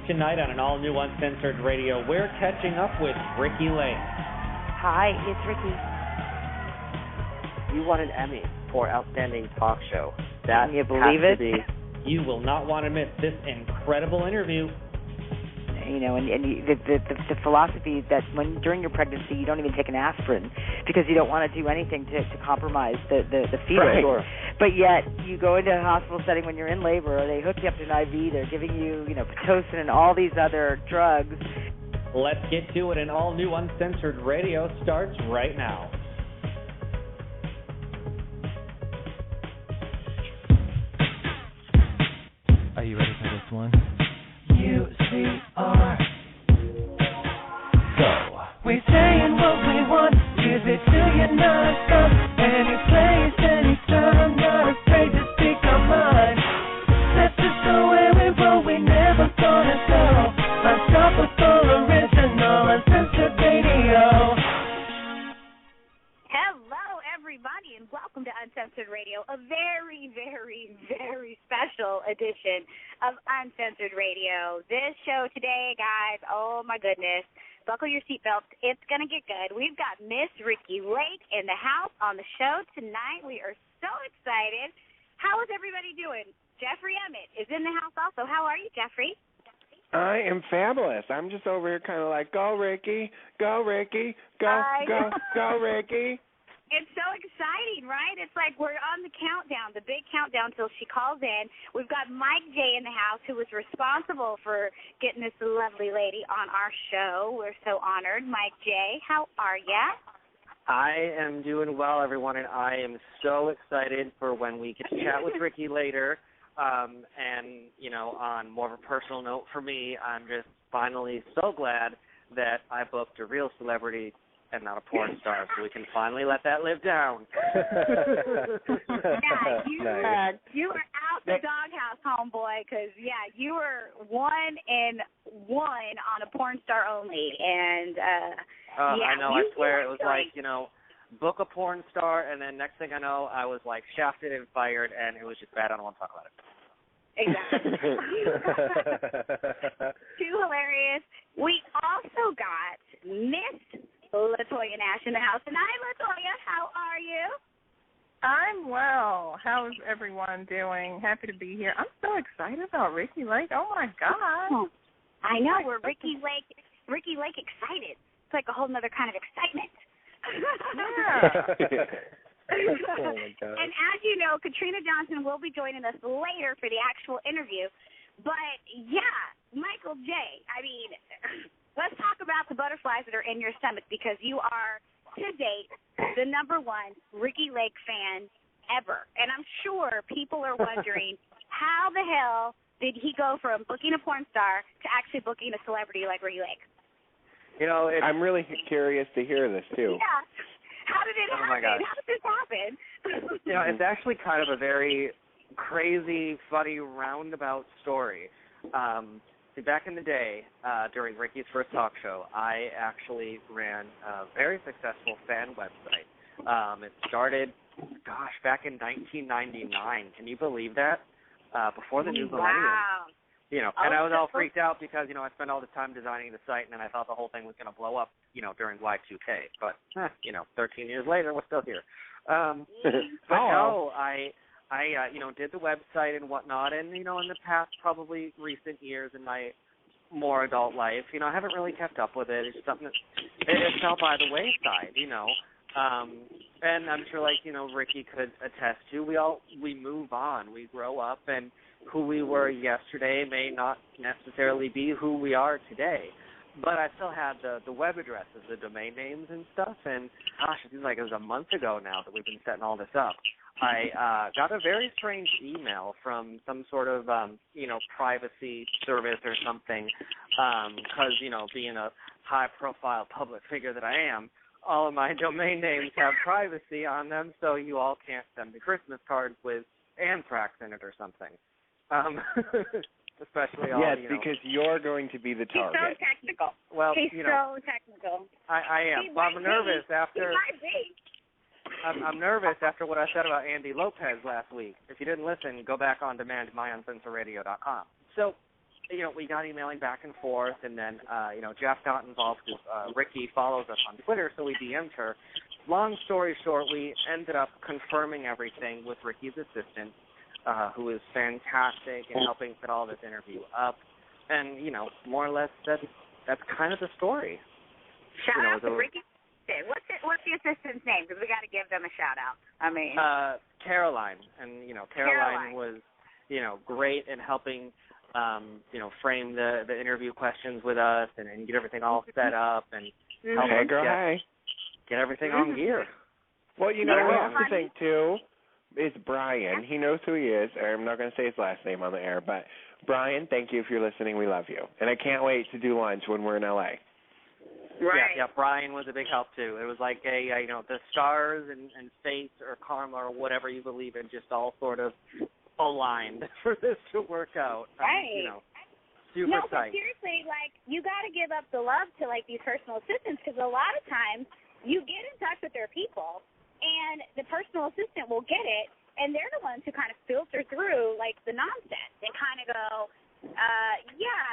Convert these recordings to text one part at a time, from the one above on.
Tonight on an all-new Uncensored Radio, we're catching up with Ricki Lake. Hi, it's Ricki. You won an Emmy for Outstanding Talk Show. That Can you believe it? You will not want to miss this incredible interview. You know, and the philosophy that when during your pregnancy you don't even take an aspirin because you don't want to do anything to compromise the fetus. Right. Sure. But yet you go into a hospital setting when you're in labor, or they hook you up to an IV, they're giving you, Pitocin and all these other drugs. Let's get to it. An all-new Uncensored Radio starts right now. Are you ready for this one? UCR. So we saying what we want, give it to you non-stop. Any place, any time, not afraid to speak our mind. That's just the way we roll, we never gonna go. Unstoppable, original, Uncensored Radio. Hello, everybody, and welcome to Uncensored Radio, a very, very, very special edition of Uncensored Radio. This show today, guys, oh my goodness, buckle your seatbelts, it's going to get good. We've got Miss Ricki Lake in the house on the show tonight. We are so excited. How is everybody doing? Jeffrey Emmett is in the house also. How are you, Jeffrey? I am fabulous. I'm just over here kind of like, go, Ricki, go, Ricki, go, go, Ricki. It's so exciting, right? It's like we're on the countdown, the big countdown till she calls in. We've got Mike J in the house, who was responsible for getting this lovely lady on our show. We're so honored. Mike J, how are ya? I am doing well, everyone, and I am so excited for when we get to chat with Ricki later. And, on more of a personal note for me, I'm just finally so glad that I booked a real celebrity and not a porn star, so we can finally let that live down. Yeah, you were out the doghouse, homeboy, because, you were 1 and 1 on a porn star only. And, I know, I swear it was like, book a porn star, and then next thing I know, I was, shafted and fired, and it was just bad. I don't want to talk about it. Exactly. Too hilarious. We also got Miss LaToya Nash in the house. And hi, LaToya. How are you? I'm well. How's everyone doing? Happy to be here. I'm so excited about Ricki Lake. Oh, my God. I know. We're Ricki Lake excited. It's like a whole other kind of excitement. Yeah. Oh, my God. And as you know, Katrina Johnson will be joining us later for the actual interview. But, Michael J., let's talk about the butterflies that are in your stomach, because you are, to date, the #1 Ricki Lake fan ever. And I'm sure people are wondering, how the hell did he go from booking a porn star to actually booking a celebrity like Ricki Lake? I'm really curious to hear this, too. Yeah. How did it happen? My gosh. How did this happen? It's actually kind of a very crazy, funny, roundabout story. See, back in the day, during Ricki's first talk show, I actually ran a very successful fan website. It started, back in 1999. Can you believe that? Before the new millennium. Wow. And I was all freaked out because, I spent all this time designing the site, and then I thought the whole thing was going to blow up, during Y2K. But, 13 years later, we're still here. I did the website and whatnot, and, in the past probably recent years in my more adult life, I haven't really kept up with it. It's something that it fell by the wayside, and I'm sure, Ricki could attest to, we move on, we grow up, and who we were yesterday may not necessarily be who we are today. But I still had the web addresses, the domain names and stuff, and it seems like it was a month ago now that we've been setting all this up. I got a very strange email from some sort of, privacy service or something, because, being a high-profile public figure that I am, all of my domain names have privacy on them, so you all can't send me Christmas cards with anthrax in it or something. Especially all, yes, because you're going to be the target. He's so technical. Well, He's so technical. I am. Well, I'm nervous after. I'm nervous after what I said about Andy Lopez last week. If you didn't listen, go back on demand to myuncensoredradio.com. So, we got emailing back and forth, and then, Jeff got involved because Ricki follows us on Twitter, so we DM'd her. Long story short, we ended up confirming everything with Ricki's assistant, who is fantastic in helping set all this interview up. And, more or less, that's kind of the story. Shout out to Ricki. What's the assistant's name? Because we got to give them a shout out. I mean, Caroline, and Caroline was great in helping frame the interview questions with us and get everything all set up and help us get everything on gear. Well, the thing too is Brian. He knows who he is. I'm not going to say his last name on the air, but Brian, thank you if you're listening. We love you, and I can't wait to do lunch when we're in LA. Right. Yeah, Brian was a big help, too. It was like the stars and fate or karma or whatever you believe in just all sort of aligned for this to work out. Right. Super no, psyched. But seriously, you got to give up the love to, these personal assistants because a lot of times you get in touch with their people and the personal assistant will get it and they're the ones who kind of filter through, the nonsense and kind of go,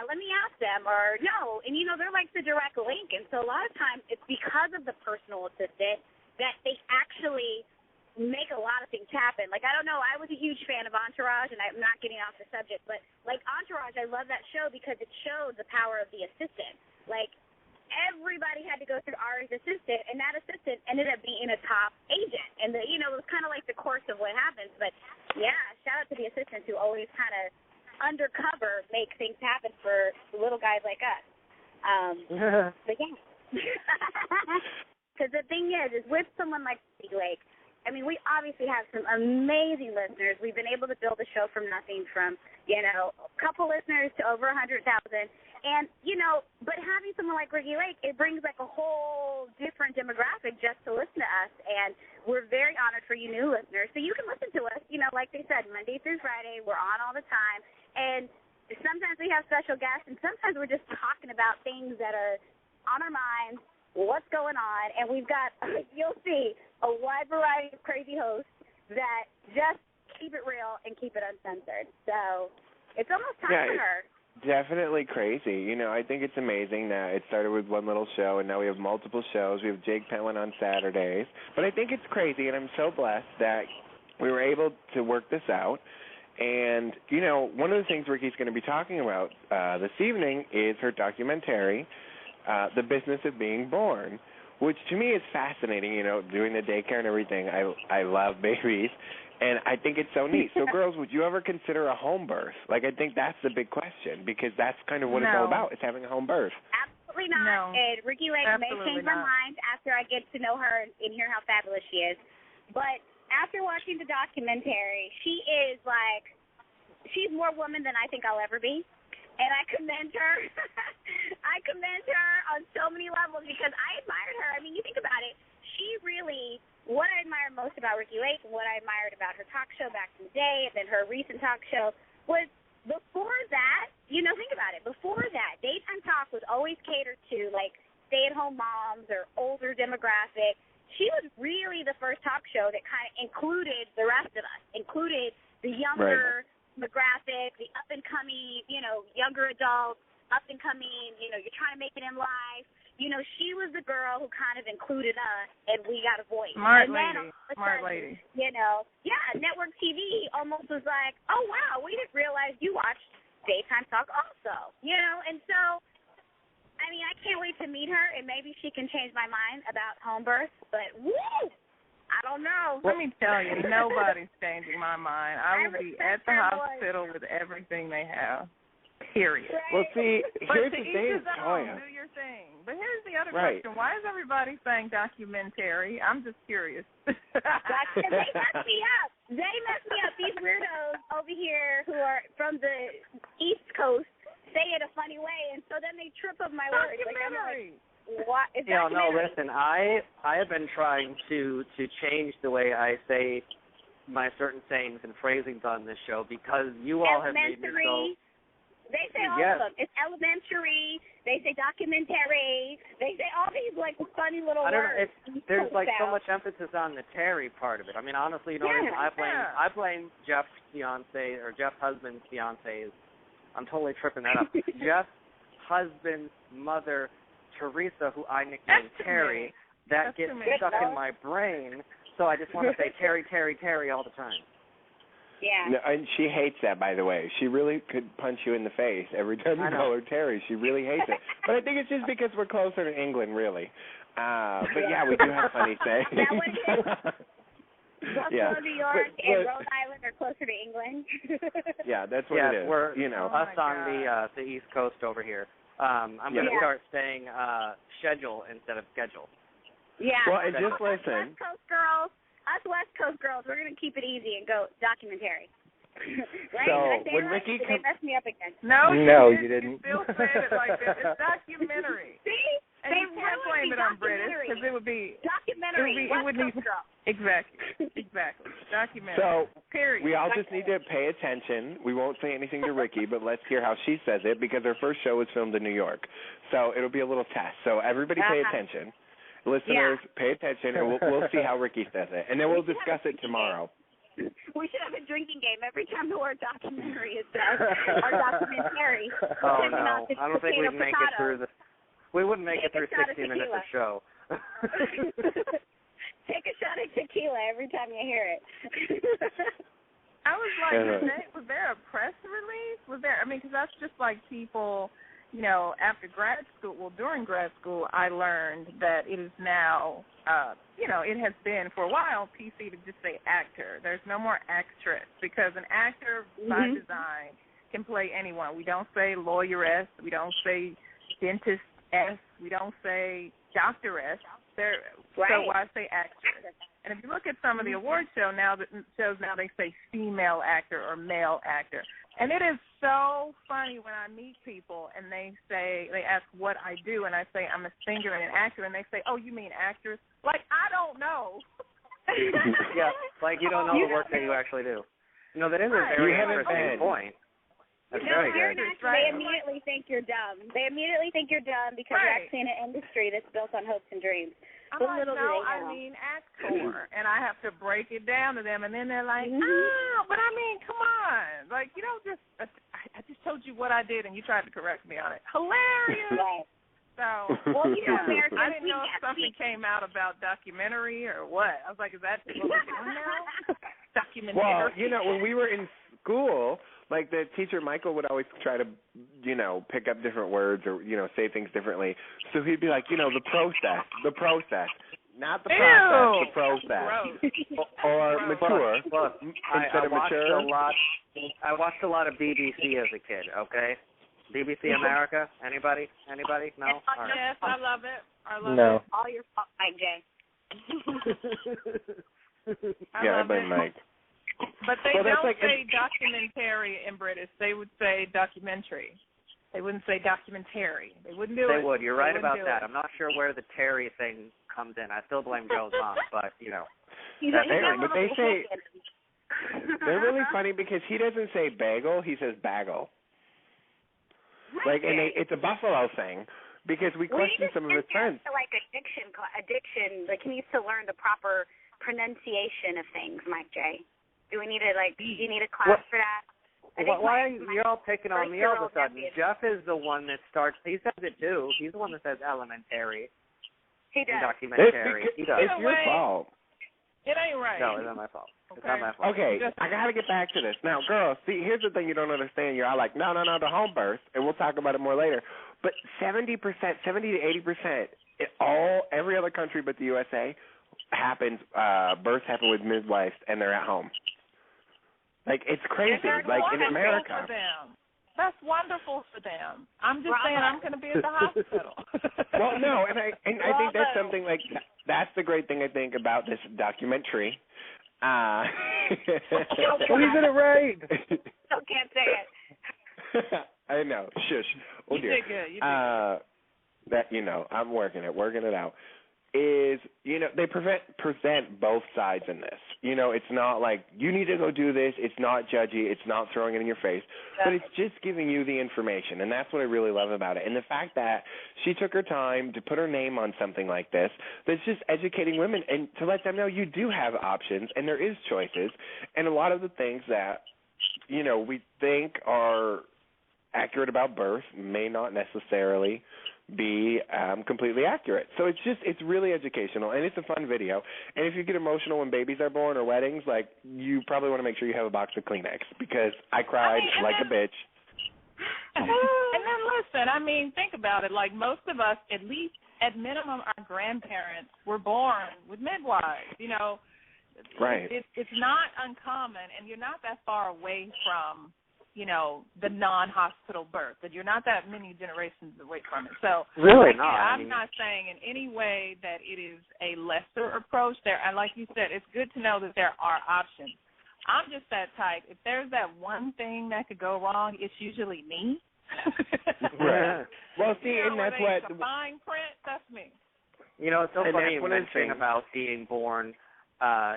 let me ask them, or no. And, they're like the direct link. And so a lot of times it's because of the personal assistant that they actually make a lot of things happen. I don't know, I was a huge fan of Entourage, and I'm not getting off the subject, but, Entourage, I love that show because it showed the power of the assistant. Everybody had to go through Ari's assistant, and that assistant ended up being a top agent. And, it was kind of like the course of what happens. But, yeah, shout out to the assistants who always kind of undercover make things happen for little guys like us. But yeah. Because the thing is with someone like Ricki Lake, I mean, we obviously have some amazing listeners. We've been able to build a show from nothing, from, a couple listeners to over 100,000. And, but having someone like Ricki Lake, it brings a whole different demographic just to listen to us. And we're very honored for you new listeners. So you can listen to us, like they said, Monday through Friday. We're on all the time. And sometimes we have special guests, and sometimes we're just talking about things that are on our minds, what's going on. And we've got, you'll see, a wide variety of crazy hosts that just keep it real and keep it uncensored. So it's almost time for her. Definitely crazy. I think it's amazing that it started with one little show, and now we have multiple shows. We have Jake Penland on Saturdays. But I think it's crazy, and I'm so blessed that we were able to work this out. And, one of the things Ricki's going to be talking about this evening is her documentary, The Business of Being Born, which to me is fascinating, doing the daycare and everything. I love babies, and I think it's so neat. So, girls, would you ever consider a home birth? I think that's the big question, because that's kind of what it's all about, is having a home birth. Absolutely not. No. And Ricki Lake may change my mind after I get to know her and hear how fabulous she is. But after watching the documentary, she is she's more woman than I think I'll ever be. And I commend her. I commend her on so many levels because I admired her. I mean, you think about it. She really, what I admired most about Ricki Lake and what I admired about her talk show back in the day and then her recent talk show was before that, think about it. Before that, daytime talk was always catered to, stay-at-home moms or older demographic. She was really the first talk show that kind of included the rest of us, included the younger demographic, the up-and-coming, younger adults, up-and-coming, you're trying to make it in life. She was the girl who kind of included us, and we got a voice. Smart lady. Network TV almost was like, oh, wow, we didn't realize you watched daytime talk also, And so, I mean, I can't wait to meet her, and maybe she can change my mind about home birth, but woo! I don't know. Let me tell you, nobody's changing my mind. I will be at the hospital with everything they have, period. Well, see, here's the thing. Do your thing. But here's the other question. Why is everybody saying documentary? I'm just curious. They mess me up. These weirdos over here who are from the East Coast say it a funny way, and so then they trip up my words. Documentary. What? It's no, listen, I have been trying to change the way I say my certain sayings and phrasings on this show because you all have made me so... They say all of them. It's elementary. They say documentary. They say all these funny little words. There's so much emphasis on the Terry part of it. I mean, honestly, I blame Jeff's fiance or Jeff's husband's fiance's I'm totally tripping that up. Jeff's husband's mother, Teresa, who I nicknamed Terry, that gets stuck in my brain, so I just want to say Terry, Terry, Terry all the time. Yeah. No, and she hates that, by the way. She really could punch you in the face every time you call her Terry. She really hates it. But I think it's just because we're closer to England, really. But yeah, we do have funny sayings. Is that what it is? Buffalo, New York, and Rhode Island are closer to England. Yeah, that's what it is. We're us on the East Coast over here. I'm going to start saying schedule instead of schedule. Yeah. Well, and just listen. Us West Coast girls, we're going to keep it easy and go documentary. Right? So when right? Ricki They messed me up again. No, you didn't. You still said it like that. It's documentary. See? And you can't blame it on British because it would be documentary. It wouldn't even. Exactly. Documentary. So period. we all just need to pay attention. We won't say anything to Ricki, but let's hear how she says it because her first show was filmed in New York. So it'll be a little test. So everybody pay attention. Listeners, pay attention, and we'll see how Ricki says it. And then we'll discuss it tomorrow. We should have a drinking game every time the word documentary is said, or documentary. Oh, no. I don't think we'd make it through we wouldn't make it through 60 minutes of show. Take a shot of tequila every time you hear it. I was like, was there a press release? Because that's just like people, after grad school, during grad school, I learned that it is now, it has been for a while PC to just say actor. There's no more actress because an actor by design can play anyone. We don't say lawyeress. We don't say dentist-S. We don't say doctoress. So why say actress? And if you look at some of the award shows now, they say female actor or male actor. And it is so funny when I meet people and they ask what I do, and I say I'm a singer and an actor, and they say, oh, you mean actress? Like, I don't know. Yeah, like you don't know the work that you actually do. That is a very interesting point. That's very good. They immediately think you're dumb. They immediately think you're dumb because you're actually in an industry that's built on hopes and dreams. I'm like, no, I mean actor, and I have to break it down to them, and then they're like, but I mean, come on, like you don't just. I just told you what I did, and you tried to correct me on it. Hilarious. Right. So, I didn't know if something came out about documentary or what. I was like, is that what we're doing now? Documentary. Well, when we were in school, like the teacher Michael would always try to, pick up different words or, say things differently. So he'd be like, the process, not the process, the process. Or mature. Look, instead of mature. I watched a lot of BBC as a kid, okay? BBC America? Anybody? No? All right. Yes, I love it. No. All your fault, Mike J. I blame Mike. But they don't say documentary in British. They would say documentary. They wouldn't say documentary. They wouldn't do it. They would. You're right about that. I'm not sure where the Terry thing comes in. I still blame Joe's mom, but, But they say, they're really funny because he doesn't say bagel, he says bagel. Like, and it's a Buffalo thing because we question some of his friends. Like addiction, like he needs to learn the proper pronunciation of things, Mike J. Do we need to do you need a class for that? Why are you all picking on me all of a sudden? Jeff is the one that starts. He says it too. He's the one that says elementary. He does. Documentary. He does. It's your fault. It ain't right. No, it's not my fault. It's not my fault. Okay, I got to get back to this. Now, girls, see, here's the thing you don't understand. You're all like, no, the home birth, and we'll talk about it more later. But 70% to 80%, every other country but the USA, births happen with midwives, and they're at home. Like, it's crazy. Like, in America. For them. That's wonderful for them. I'm just saying I'm going to be at the hospital. Well, no, and I think that's something like that's the great thing I think about this documentary. Well, he's in it right. Still can't say it. I know. Shush. Oh dear. You did good. You did that I'm working it out. Is they present both sides in this. It's not like you need to go do this. It's not judgy. It's not throwing it in your face. But it's just giving you the information, and that's what I really love about it. And the fact that she took her time to put her name on something like this, that's just educating women and to let them know you do have options and there is choices. And a lot of the things that we think are accurate about birth may not necessarily be completely accurate. So it's really educational, and it's a fun video. And if you get emotional when babies are born or weddings, like, you probably want to make sure you have a box of Kleenex, because I cried like a bitch. And then listen, I mean, think about it. Like, most of us, at least at minimum, our grandparents were born with midwives. You know, right? It's not uncommon, and you're not that far away from, you know, the non-hospital birth. That you're not that many generations away from it. So really, I'm not saying in any way that it is a lesser approach. There, and like you said, it's good to know that there are options. I'm just that type. If there's that one thing that could go wrong, it's usually me. Right. Well, see, you know, and that's what the fine print. That's me. You know, it's so and funny you one of the mentioning things about being born,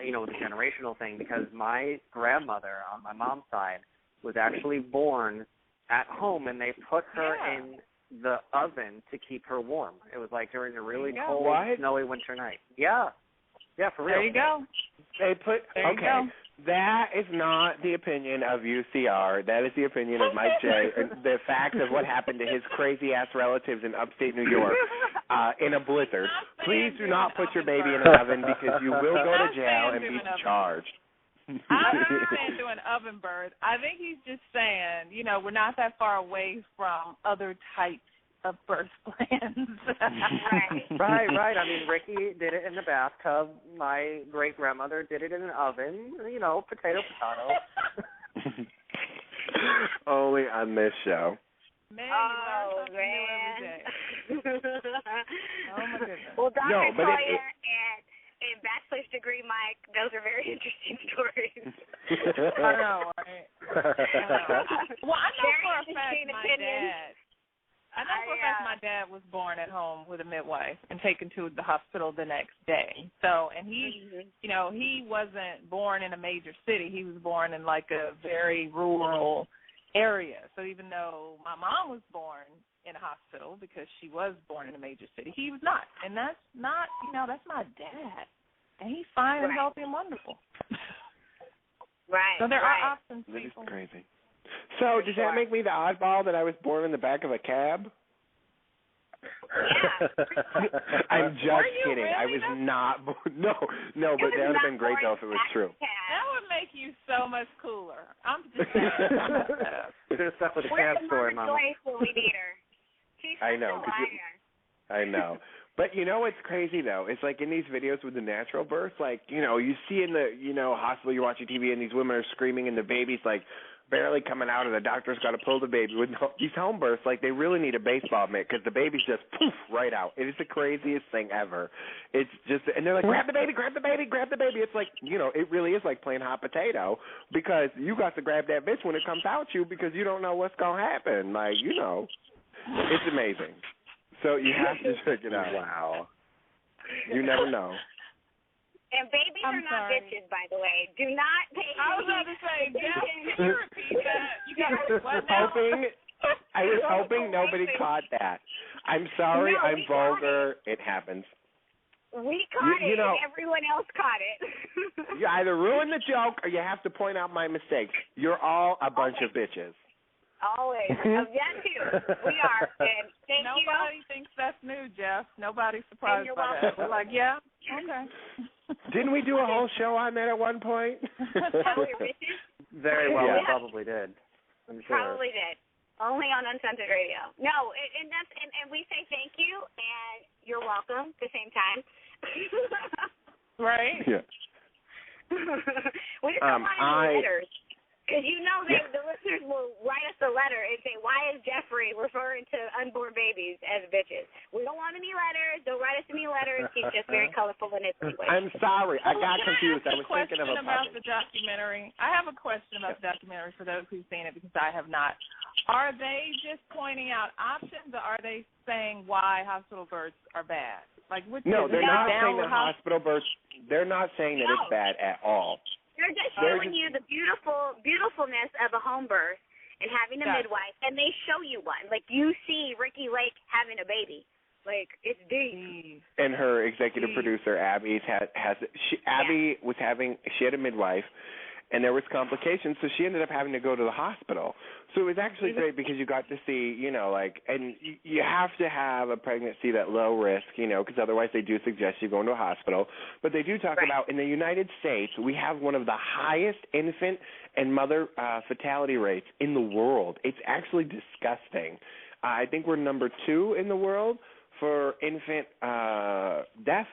you know, with the generational thing, because my grandmother on my mom's side was actually born at home, and they put her in the oven to keep her warm. It was like during a really cold, snowy winter night. Yeah, for real. There you go. They put there you go. That is not the opinion of UCR. That is the opinion of Mike J. The fact of what happened to his crazy-ass relatives in upstate New York in a blizzard. Please do not put your baby in an oven, because you will go to jail and be charged. I'm not saying do an oven birth. I think he's just saying, you know, we're not that far away from other types of birth plans. Right. I mean, Ricki did it in the bathtub. My great-grandmother did it in an oven. You know, potato. Only on this show. Man, you learn something new every day. Oh, my goodness. Well, Dr. Sawyer and bachelor's degree Mike, those are very interesting stories. I know, right? Well, I know for a fact my dad was born at home with a midwife and taken to the hospital the next day. So, and he, you know, he wasn't born in a major city. He was born in like a very rural area. So even though my mom was born in a hospital because she was born in a major city, he was not. And that's not, you know, that's my dad. And he's fine and healthy and wonderful. Right. So there are options, people. That is crazy. So does that make me the oddball that I was born in the back of a cab? Yeah. I'm just kidding. Really? I was not born. No, but that would have been great, though, if it was true. That would make you so much cooler. I'm just saying. Should have stuck with the cab story, Mama. Where's Mama Joyce when we need her? She's I know. I know. But you know what's crazy, though? It's like in these videos with the natural birth, like, you know, you see in the, you know, hospital, you're watching TV, and these women are screaming, and the baby's, like, barely coming out, and the doctor's got to pull the baby. With these home births, like, they really need a baseball mitt because the baby's just poof right out. It is the craziest thing ever. It's just, and they're like, grab the baby, grab the baby, grab the baby. It's like, you know, it really is like playing hot potato because you got to grab that bitch when it comes out you because you don't know what's going to happen. Like, you know, it's amazing. So you have to check it out. Wow. You never know. And babies are not bitches, by the way. Do not pay. I was about to say, Jeff, can you repeat that? You got what now? I was hoping nobody caught that. I'm sorry, No, I'm vulgar. It happens. We caught it, know, and everyone else caught it. You either ruin the joke or you have to point out my mistakes. You're all a bunch of bitches. Always. That too. We are. And thank you. Nobody thinks that's new, Jeff. Nobody's surprised by that. We're like, yeah, okay. Didn't we do a whole show on that at one point? Very well, we probably did. I'm sure. Probably did. Only on Uncensored Radio. No, and that's and we say thank you and you're welcome at the same time. Right? Yeah. We just don't want any letters. Because you know the listeners will write us a letter and say, why is Jeffrey referring to unborn babies as bitches? We don't want any letters. Don't write us any letters. He's just very colorful in his language. I'm sorry. I got confused. I was thinking of a about the documentary. I have a question about the documentary for those who've seen it because I have not. Are they just pointing out options or are they saying why hospital births are bad? Like, which no, they're not saying that hospital births, they're not saying that it's bad at all. They're just showing you the beautifulness of a home birth and having a midwife, and they show you one. Like, you see Ricki Lake having a baby. Like, it's deep. And her executive producer, Abby, she had a midwife, and there was complications, so she ended up having to go to the hospital. So it was actually great because you got to see, and you have to have a pregnancy that low risk, because otherwise they do suggest you go into a hospital. But they do talk about, in the United States, we have one of the highest infant and mother fatality rates in the world. It's actually disgusting. I think we're number 2 in the world for infant death,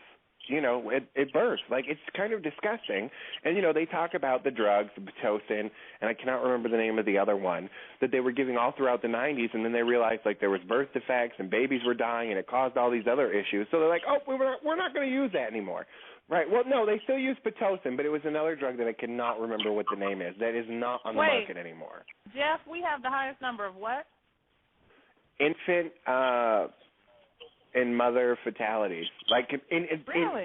at birth. Like, it's kind of disgusting. And, they talk about the drugs, the Pitocin, and I cannot remember the name of the other one, that they were giving all throughout the 90s, and then they realized, there was birth defects and babies were dying, and it caused all these other issues. So they're like, oh, we're not going to use that anymore. Right. Well, no, they still use Pitocin, but it was another drug that I cannot remember what the name is. That is not on the market anymore. Jeff, we have the highest number of what? Infant and mother fatalities, like in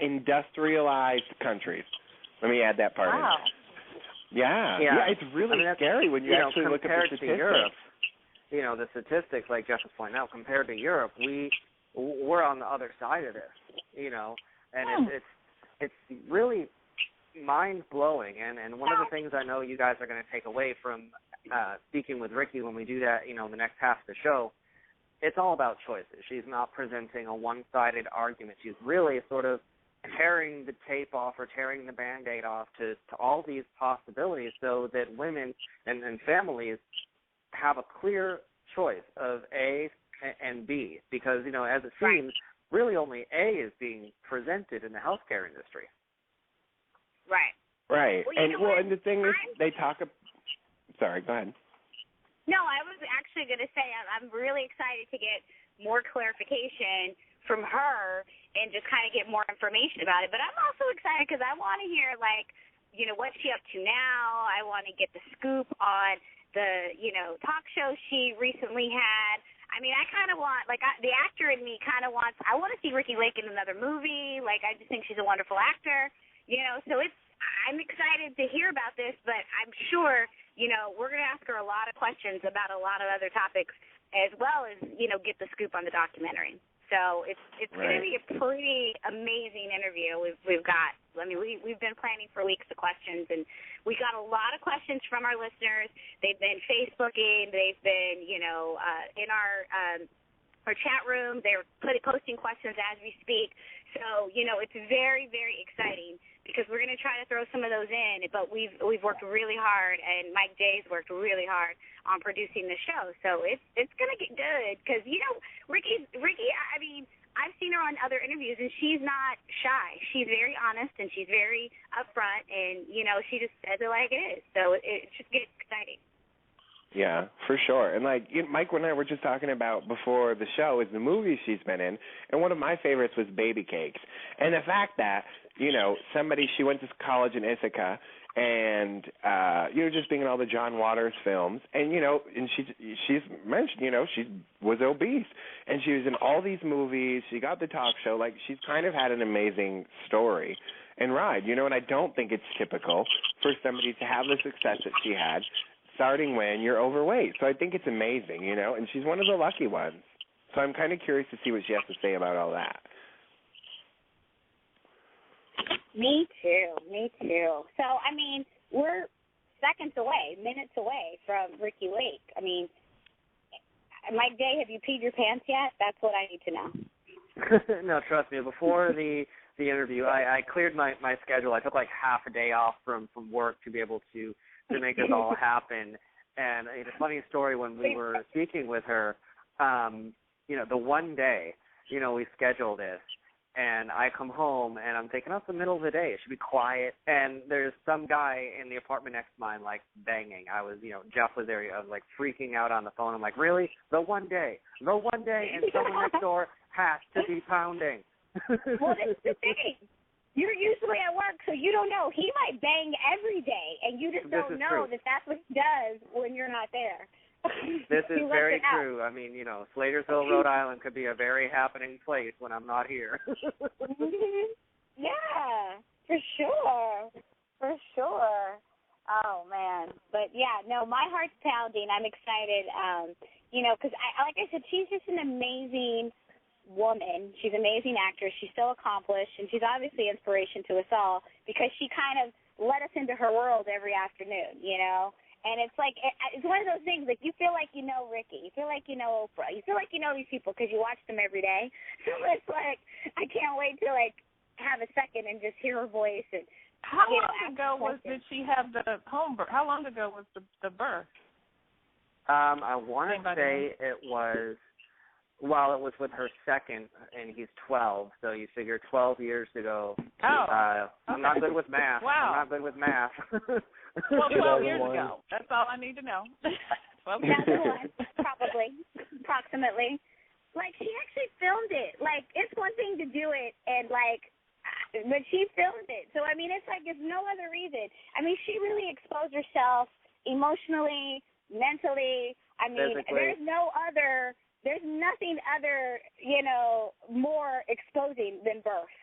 industrialized countries. Let me add that part in. Yeah, it's really scary when you actually look at the statistics. Europe, the statistics, like Jeff was pointing out, compared to Europe, we're on the other side of this, and it's really mind-blowing. And one of the things I know you guys are going to take away from speaking with Ricki when we do that, the next half of the show, it's all about choices. She's not presenting a one-sided argument. She's really sort of tearing the tape off or tearing the Band-Aid off to all these possibilities so that women and families have a clear choice of A and B because, as it seems, really only A is being presented in the healthcare industry. Right. Right. And the thing is, they talk – sorry, go ahead. No, I was actually going to say I'm really excited to get more clarification from her and just kind of get more information about it. But I'm also excited because I want to hear, what's she up to now. I want to get the scoop on the, talk show she recently had. I mean, I kind of want, the actor in me kind of wants, I want to see Ricki Lake in another movie. I just think she's a wonderful actor, so I'm excited to hear about this, but I'm sure, we're going to ask her a lot of questions about a lot of other topics as well as, get the scoop on the documentary. So it's going to be a pretty amazing interview we've got. I mean, we've been planning for weeks the questions, and we got a lot of questions from our listeners. They've been Facebooking. They've been, in our chat room. They're posting questions as we speak. So, it's very, very exciting because we're going to try to throw some of those in, but we've worked really hard, and Mike Jay's worked really hard on producing the show. So it's going to get good because, Ricki, I mean, I've seen her on other interviews, and she's not shy. She's very honest, and she's very upfront, and, she just says it like it is. So it just gets exciting. Yeah, for sure. And Mike and I were just talking about before the show is the movies she's been in, and one of my favorites was Baby Cakes. And the fact that, she went to college in Ithaca, and just being in all the John Waters films, and and she's mentioned, she was obese, and she was in all these movies. She got the talk show. She's kind of had an amazing story and ride, and I don't think it's typical for somebody to have the success that she had starting when you're overweight. So I think it's amazing, and she's one of the lucky ones. So I'm kind of curious to see what she has to say about all that. Me too. So, I mean, we're minutes away from Ricki Lake. I mean, Mike Jay, have you peed your pants yet? That's what I need to know. No, trust me. Before the interview, I cleared my schedule. I took half a day off from work to be able to make this all happen. And a funny story when we were speaking with her, the one day, we scheduled this, and I come home, and I'm thinking, it's the middle of the day. It should be quiet. And there's some guy in the apartment next to mine, banging. I was, Jeff was there. I was, freaking out on the phone. I'm like, really? The one day, and someone next door has to be pounding. Well, that's the thing. You're usually at work, so you don't know. He might bang every day, and you just don't know that that's what he does when you're not there. This is very true. I mean, Slatersville, Rhode Island could be a very happening place when I'm not here. Yeah, for sure. Oh, man. But, yeah, no, my heart's pounding. I'm excited, because, like I said, she's just an amazing woman. She's an amazing actress. She's so accomplished, and she's obviously inspiration to us all because she kind of let us into her world every afternoon, you know? And it's like, it's one of those things, like, you feel like you know Ricki. You feel like you know Oprah. You feel like you know these people because you watch them every day. So it's like, I can't wait to, like, have a second and just hear her voice. And how long ago did she have the home birth? How long ago was the birth? I want to say it was, well, it was with her second, and he's 12, so you figure 12 years ago. I'm not good with math. Wow. I'm not good with math. Well, 12 years ago. That's all I need to know. 12 years ago. Probably, approximately. Like, she actually filmed it. Like, it's one thing to do it, and, like, but she filmed it. So, I mean, it's like, it's no other reason. I mean, she really exposed herself emotionally, mentally. I mean, physically. There's nothing other, you know, more exposing than birth.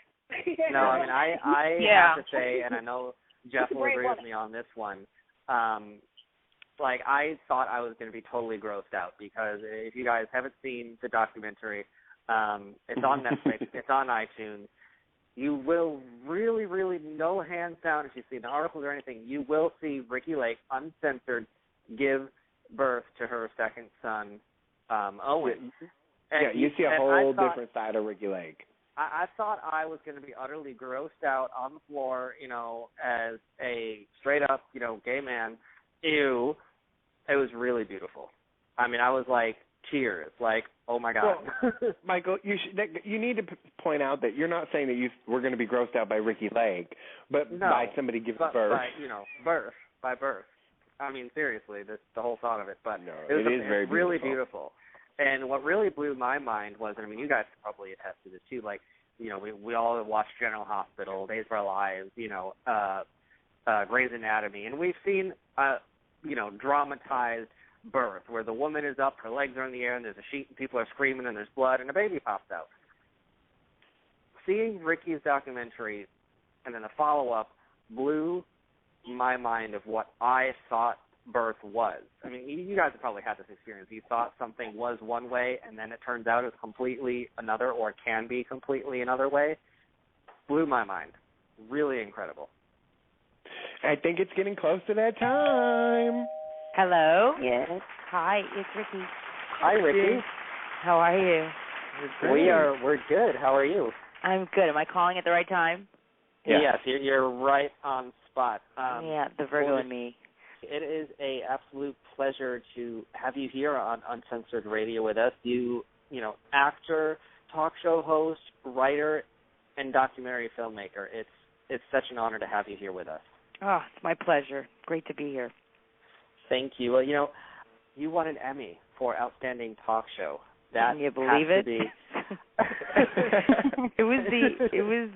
No, I mean, I have to say, and I know Jeff will agree with me on this one, like, I thought I was going to be totally grossed out because if you guys haven't seen the documentary, it's on Netflix, it's on iTunes. You will really, really, no hands down, if you see the articles or anything, you will see Ricki Lake, uncensored, give birth to her second son, Owen. Yeah, you see a whole different side of Ricki Lake. I thought I was going to be utterly grossed out on the floor, you know, as a straight-up, you know, gay man. Ew. It was really beautiful. I mean, I was like, tears, like, oh, my God. Well, Michael, you need to point out that you're not saying that we're going to be grossed out by Ricki Lake, but by somebody giving birth. By, you know, by birth. I mean, seriously, the whole thought of it. But no, it was very really beautiful. And what really blew my mind was, and I mean, you guys can probably attest to this too, like, you know, we all watched General Hospital, Days of Our Lives, you know, Grey's Anatomy, and we've seen, you know, dramatized birth where the woman is up, her legs are in the air, and there's a sheet, and people are screaming, and there's blood, and a baby pops out. Seeing Ricki's documentary and then the follow-up blew my mind of what I thought birth was. I mean, you guys have probably had this experience. You thought something was one way, and then it turns out it's completely another, or it can be completely another way. Blew my mind. Really incredible. I think it's getting close to that time. Hello? Yes. Hi, it's Ricki. Hi, Ricki. How are you? We're good. How are you? I'm good. Am I calling at the right time? Yeah. Yes, you're right on spot. Yeah, the Virgo in me. It is a absolute pleasure to have you here on Uncensored Radio with us. You know, actor, talk show host, writer, and documentary filmmaker. It's such an honor to have you here with us. Oh, it's my pleasure. Great to be here. Thank you. Well, you know, you won an Emmy for Outstanding Talk Show. That Can you believe it? It was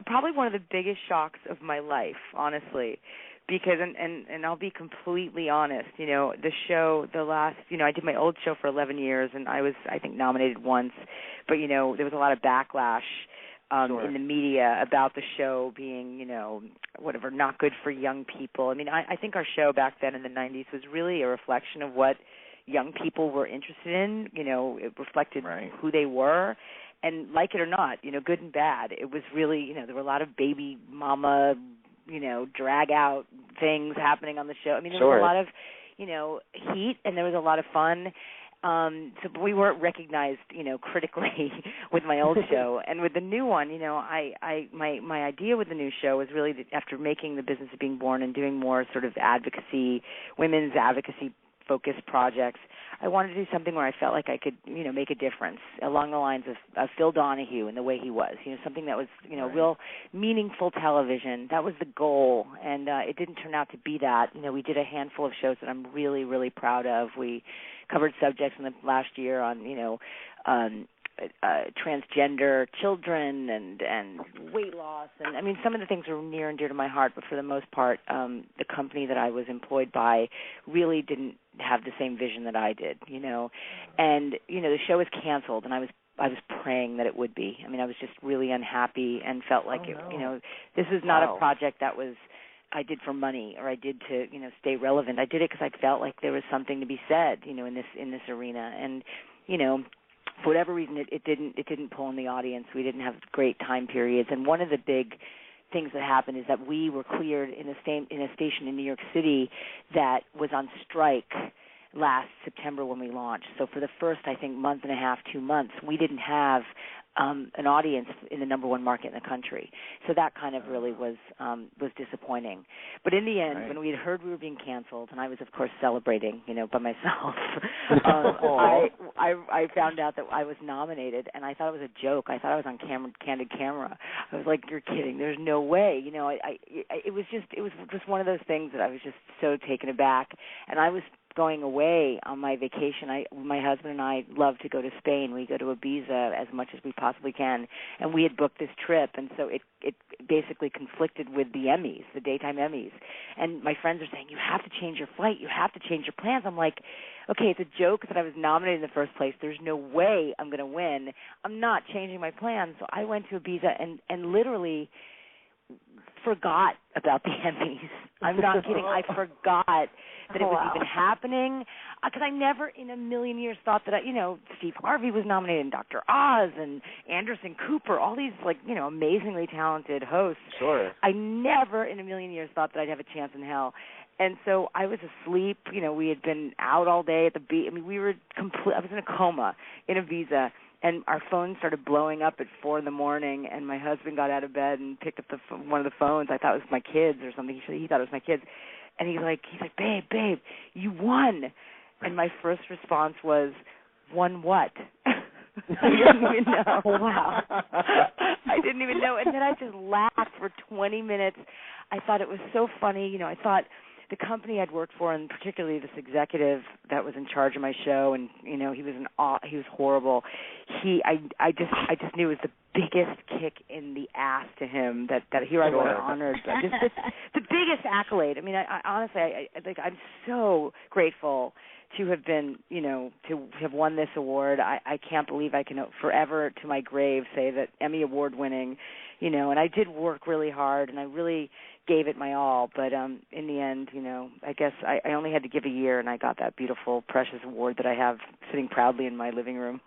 probably one of the biggest shocks of my life, honestly. Because, and I'll be completely honest, you know, the show, I did my old show for 11 years, and I was, I think, nominated once. But, you know, there was a lot of backlash in the media about the show being, you know, whatever, not good for young people. I mean, I think our show back then in the 90s was really a reflection of what young people were interested in. You know, it reflected who they were. And like it or not, you know, good and bad, it was really, you know, there were a lot of baby mama, you know, drag out things happening on the show. I mean, there was a lot of, you know, heat, and there was a lot of fun. So we weren't recognized, you know, critically with my old show. And with the new one, you know, my idea with the new show was really that after making The Business of Being Born and doing more sort of advocacy, women's advocacy focused projects, I wanted to do something where I felt like I could, you know, make a difference along the lines of Phil Donahue and the way he was, you know, something that was, you know, real meaningful television. That was the goal, and it didn't turn out to be that. You know, we did a handful of shows that I'm really, really proud of. We covered subjects in the last year on, you know, transgender children and weight loss, and I mean, some of the things are near and dear to my heart, but for the most part, the company that I was employed by really didn't have the same vision that I did, you know. And you know, the show was canceled, and I was praying that it would be. I mean, I was just really unhappy and felt like you know, this is not a project that was I did for money or I did to, you know, stay relevant. I did it because I felt like there was something to be said, you know, in this arena. And you know, for whatever reason, it didn't pull in the audience. We didn't have great time periods. And one of the big things that happened is that we were cleared in a station in New York City that was on strike last September when we launched. So for the first, I think, month and a half, 2 months, we didn't have an audience in the number one market in the country. So that kind of really was disappointing. But in the end, when we had heard we were being canceled, and I was, of course, celebrating, by myself, I found out that I was nominated, and I thought it was a joke. I thought I was on candid camera. I was like, "You're kidding? There's no way." It was just one of those things that I was just so taken aback, and I was going away on my vacation. My husband and I love to go to Spain. We go to Ibiza as much as we possibly can, and we had booked this trip, and so it basically conflicted with the Emmys, the daytime Emmys. And my friends are saying, "You have to change your flight. You have to change your plans." I'm like, okay, it's a joke that I was nominated in the first place. There's no way I'm going to win. I'm not changing my plans. So I went to Ibiza and literally forgot about the Emmys. I'm not kidding. I forgot that it was even happening, because I never in a million years thought that, Steve Harvey was nominated, and Dr. Oz and Anderson Cooper, all these, amazingly talented hosts. Sure. I never in a million years thought that I'd have a chance in hell. And so I was asleep. We had been out all day at the beach. I mean, I was in a coma in Ibiza. And our phone started blowing up at 4 a.m, and my husband got out of bed and picked up one of the phones. I thought it was my kids or something. He thought it was my kids. And he's like, babe, you won. And my first response was, won what? I didn't even know. Wow. I didn't even know. And then I just laughed for 20 minutes. I thought it was so funny. I thought the company I'd worked for, and particularly this executive that was in charge of my show, and he was horrible. I just knew it was the biggest kick in the ass to him that here I was honored. Just the biggest accolade. I mean, I honestly, I'm so grateful to have been, to have won this award. I can't believe I can forever to my grave say that Emmy Award winning, and I did work really hard, and I really gave it my all, but in the end, I guess I only had to give a year, and I got that beautiful, precious award that I have sitting proudly in my living room.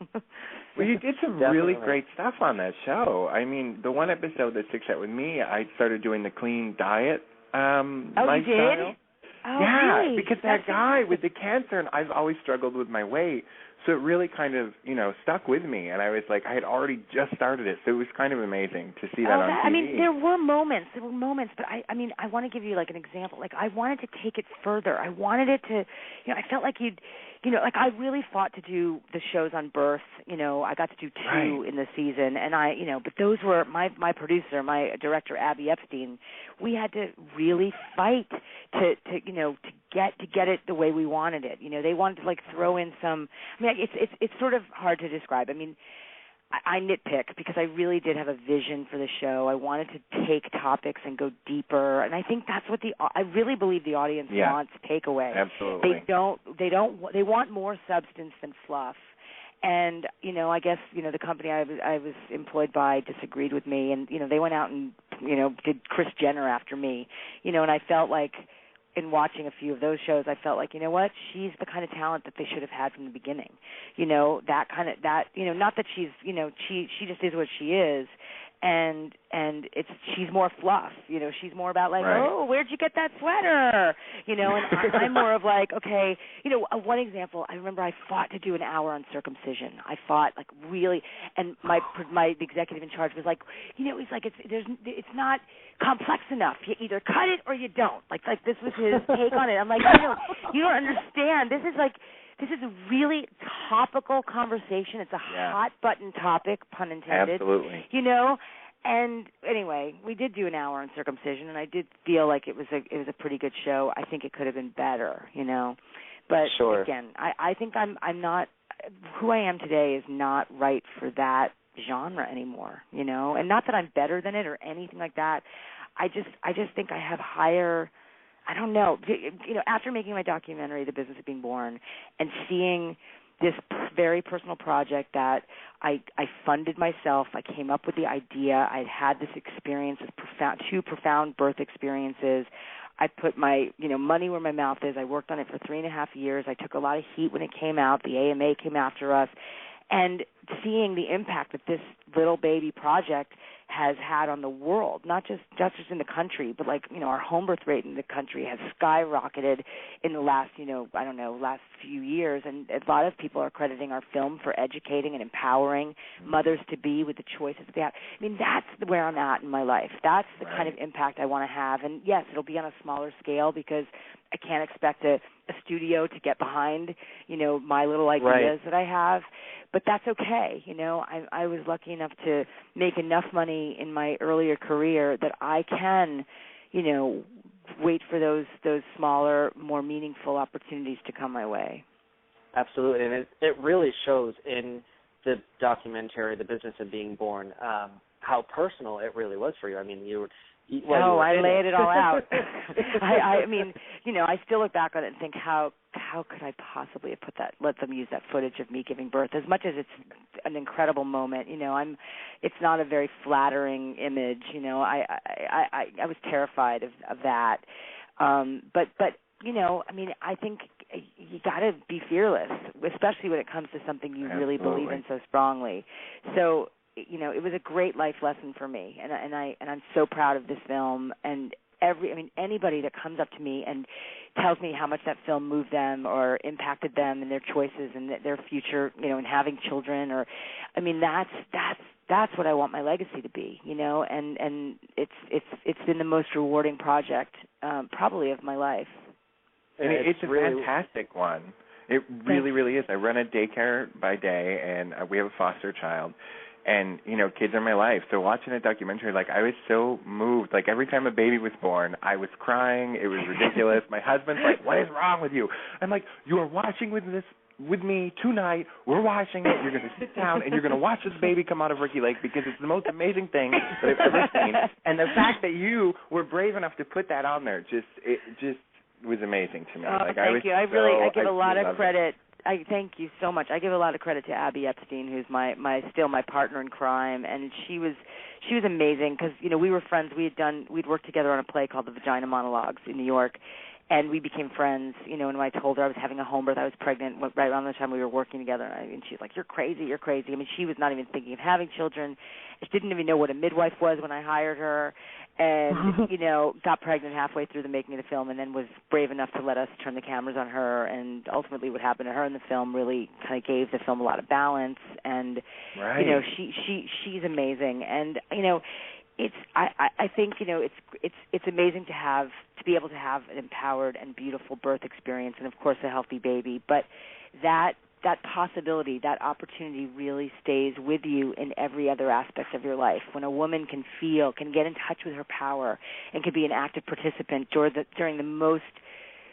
Well, you did some really great stuff on that show. I mean, the one episode that sticks out with me, I started doing the clean diet lifestyle. You did? Oh, yeah, really? because that guy with the cancer, and I've always struggled with my weight, so it really kind of, stuck with me. And I was like, I had already just started it, so it was kind of amazing to see that on TV. I mean, there were moments, but I want to give you, an example. I wanted to take it further. I wanted it to, I felt like I really fought to do the shows on birth. I got to do 2 in the season, and but those were my producer, my director, Abby Epstein. We had to really fight to get it the way we wanted it. They wanted to throw in some. I mean, it's sort of hard to describe. I mean, I nitpick because I really did have a vision for the show. I wanted to take topics and go deeper, and I think that's what I really believe the audience wants takeaway. Absolutely. They want more substance than fluff. And I guess the company I was employed by disagreed with me, and they went out and did Kris Jenner after me, and I felt like in watching a few of those shows, I felt like, what, she's the kind of talent that they should have had from the beginning, not that she's she just is what she is. And she's more fluff, she's more about oh, where'd you get that sweater, and I'm more of okay, one example, I remember I fought to do an hour on circumcision. I fought really, and my executive in charge was he's like, it's not complex enough. You either cut it or you don't. This was his take on it. I'm like, you don't understand. This is a really topical conversation. It's a hot button topic, pun intended. Absolutely. And anyway, we did do an hour on circumcision, and I did feel like it was a pretty good show. I think it could have been better, But again, I think I'm not who I am today is not right for that genre anymore, And not that I'm better than it or anything like that. I just think I have higher. I don't know. After making my documentary, The Business of Being Born, and seeing this very personal project that I funded myself, I came up with the idea. I had this experience, two profound birth experiences. I put my money where my mouth is. I worked on it for 3.5 years. I took a lot of heat when it came out. The AMA came after us. And seeing the impact that this little baby project has had on the world, not just in the country, but like, our home birth rate in the country has skyrocketed in the last, last few years, and a lot of people are crediting our film for educating and empowering mothers to be with the choices they have. I mean, that's where I'm at in my life. That's the kind of impact I want to have, and yes, it'll be on a smaller scale because I can't expect a studio to get behind, my little ideas that I have. But that's okay. I was lucky enough to make enough money in my earlier career that I can, wait for those smaller, more meaningful opportunities to come my way. Absolutely, and it really shows in the documentary, The Business of Being Born, how personal it really was for you. I mean, I laid it all out. I mean, I still look back on it and think, how could I possibly have let them use that footage of me giving birth? As much as it's an incredible moment, it's not a very flattering image. I was terrified of that. But I mean, I think you got to be fearless, especially when it comes to something you really believe in so strongly. So, it was a great life lesson for me, and I'm so proud of this film. And anybody that comes up to me and tells me how much that film moved them or impacted them in their choices and their future, in having children, that's what I want my legacy to be, and it's been the most rewarding project probably of my life. And it's a fantastic one. It really, really is. I run a daycare by day, and we have a foster child. And, kids are my life. So watching a documentary, I was so moved. Every time a baby was born, I was crying. It was ridiculous. My husband's like, what is wrong with you? I'm like, you are watching with me tonight. We're watching it. You're going to sit down, and you're going to watch this baby come out of Ricki Lake because it's the most amazing thing that I've ever seen. And the fact that you were brave enough to put that on there, it just was amazing to me. Thank you. I give a lot of credit. I thank you so much. I give a lot of credit to Abby Epstein, who's my partner in crime, and she was amazing because we were friends. We'd worked together on a play called The Vagina Monologues in New York, and we became friends. And when I told her I was having a home birth, I was pregnant right around the time we were working together, and she's like, "You're crazy, you're crazy." I mean, she was not even thinking of having children. She didn't even know what a midwife was when I hired her. And, got pregnant halfway through the making of the film and then was brave enough to let us turn the cameras on her. And ultimately what happened to her in the film really kind of gave the film a lot of balance. And, she's amazing. And, I think, it's amazing to be able to have an empowered and beautiful birth experience and, of course, a healthy baby. But that possibility, that opportunity really stays with you in every other aspect of your life. When a woman can get in touch with her power and can be an active participant during the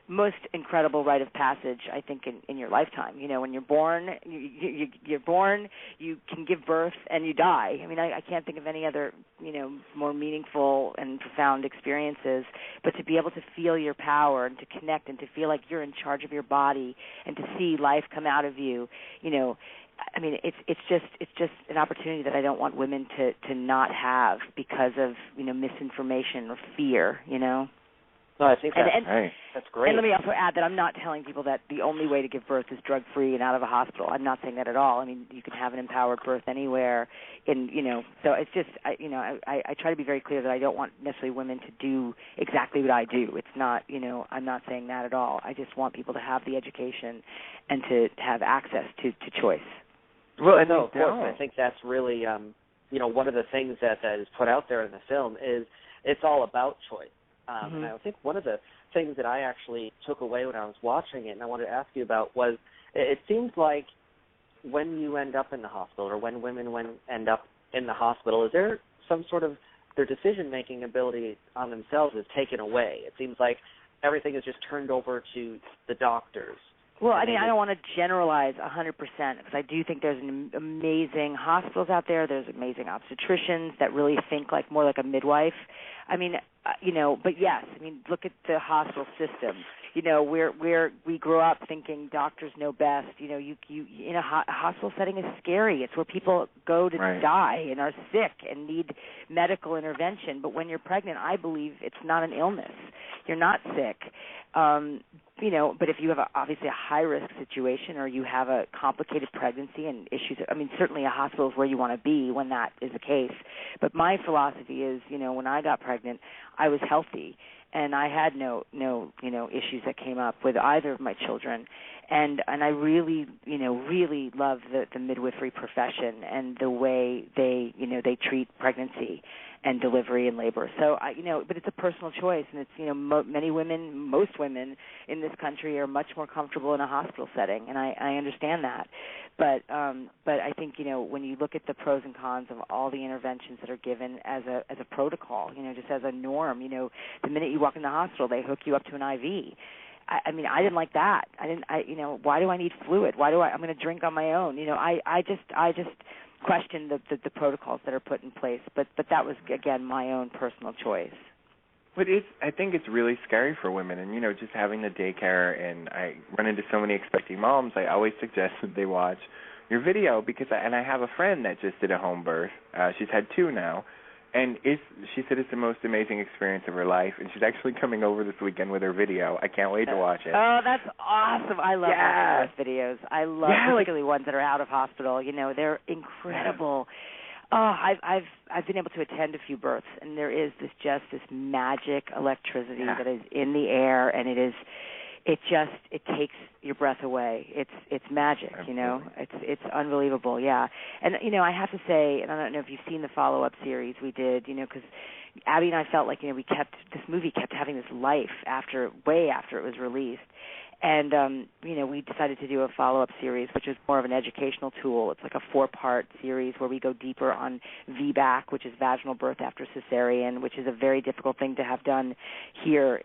most incredible rite of passage, I think, in your lifetime. When you're born, you're born, you can give birth, and you die. I mean, I can't think of any other, more meaningful and profound experiences. But to be able to feel your power and to connect and to feel like you're in charge of your body and to see life come out of you, I mean, it's just an opportunity that I don't want women to not have because of misinformation or fear. No, I think that's great. And let me also add that I'm not telling people that the only way to give birth is drug-free and out of a hospital. I'm not saying that at all. I mean, you can have an empowered birth anywhere. So it's just, I try to be very clear that I don't want necessarily women to do exactly what I do. It's not, I'm not saying that at all. I just want people to have the education and to have access to choice. Well, no, of course. I think that's really, one of the things that is put out there in the film is it's all about choice. And I think one of the things that I actually took away when I was watching it and I wanted to ask you about was it seems like when you end up in the hospital or when women end up in the hospital, is there some sort of their decision-making ability on themselves is taken away? It seems like everything is just turned over to the doctors. Well, I mean, I don't want to generalize 100% because I do think there's amazing hospitals out there. There's amazing obstetricians that really think more like a midwife. I mean, but yes, I mean, look at the hospital system. We grew up thinking doctors know best. You in a hospital setting is scary. It's where people go to die and are sick and need medical intervention. But when you're pregnant, I believe it's not an illness. You're not sick. but if you have obviously a high-risk situation or you have a complicated pregnancy and issues, I mean, certainly a hospital is where you want to be when that is the case. But my philosophy is, when I got pregnant, I was healthy, and I had no issues that came up with either of my children. And I really, really love the midwifery profession and the way they treat pregnancy and delivery and labor. So but it's a personal choice, and it's most women in this country are much more comfortable in a hospital setting, and I understand that. But I think when you look at the pros and cons of all the interventions that are given as a protocol, just as a norm, the minute you walk in the hospital, they hook you up to an IV. I mean, I didn't like that. Why do I need fluid? I'm going to drink on my own? I just question the protocols that are put in place. But that was, again, my own personal choice. But I think it's really scary for women, and just having the daycare, and I run into so many expecting moms. I always suggest that they watch your video because I have a friend that just did a home birth. She's had 2 now. And she said it's the most amazing experience of her life, and she's actually coming over this weekend with her video. I can't wait to watch it. Oh, that's awesome. I love watching birth videos. I love particularly ones that are out of hospital. They're incredible. Oh, I've been able to attend a few births, and there is this magic electricity that is in the air, and it takes your breath away. It's magic, It's unbelievable, yeah. And I have to say, and I don't know if you've seen the follow-up series we did, because Abby and I felt like this movie kept having this life way after it was released. And, we decided to do a follow-up series, which is more of an educational tool. It's like a 4-part series where we go deeper on VBAC, which is vaginal birth after cesarean, which is a very difficult thing to have done here